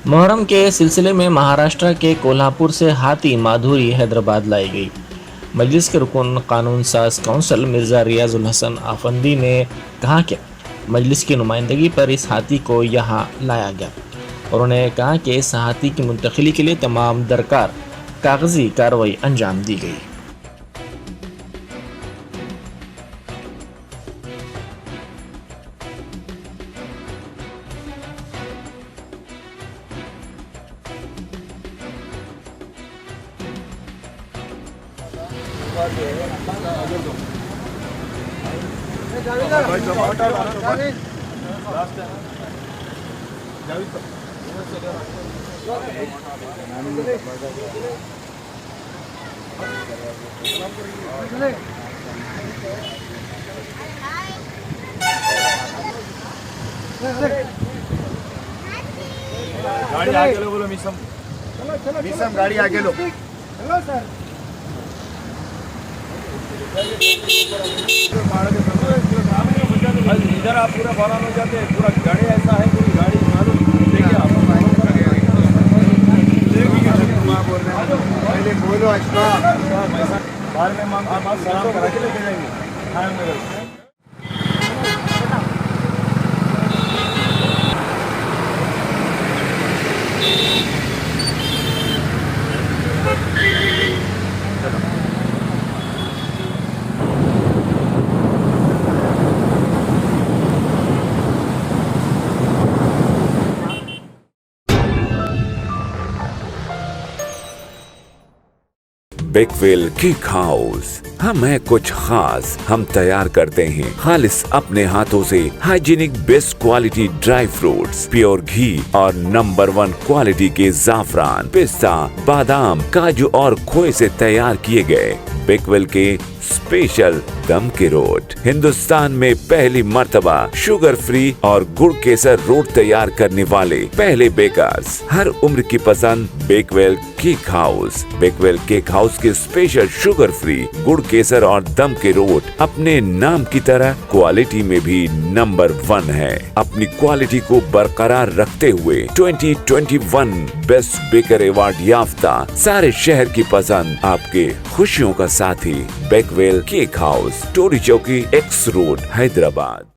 मुहर्रम के सिलसिले में महाराष्ट्र के कोल्हापुर से हाथी माधुरी हैदराबाद लाई गई। मजलिस के रुकन कानून साज काउंसिल मिर्ज़ा रियाजुल हसन आफंदी ने कहा कि मजलिस की नुमाइंदगी पर इस हाथी को यहाँ लाया गया। उन्होंने कहा कि इस हाथी की मुंतकिली के लिए तमाम दरकार कागजी कार्रवाई अंजाम दी गई। गाड़ी आगे लो, बोलो मिसम गाड़ी आगे लो। इधर आप पूरा फौरन हो जाते, पूरा गाड़ी ऐसा है, पूरी गाड़ी मालूम देखिए आप बोल रहे हैं। पहले बोलो अच्छा बाद में मांग आप सलाम करा के लेके जाएंगे। Bakewell cake house. हम है कुछ खास, हम तैयार करते हैं खालिस अपने हाथों से hygienic best quality dry fruits, pure घी और नंबर 1 क्वालिटी के जाफरान, पिस्ता, बादाम, काजू और खोए से तैयार किए गए बेकवेल के स्पेशल दम के रोट। हिंदुस्तान में पहली मर्तबा शुगर फ्री और गुड़ केसर रोट तैयार करने वाले पहले बेकर्स। हर उम्र की पसंद Bakewell cake house. Bakewell cake house के स्पेशल शुगर फ्री गुड़ केसर और दम के रोट अपने नाम की तरह क्वालिटी में भी नंबर 1 है। अपनी क्वालिटी को बरकरार रखते हुए 2021 बेस्ट बेकर अवार्ड याफ्ता सारे शहर की पसंद, आपके खुशियों का साथी बेकवेल केक हाउस, टोरी चौकी, एक्स रोड, हैदराबाद।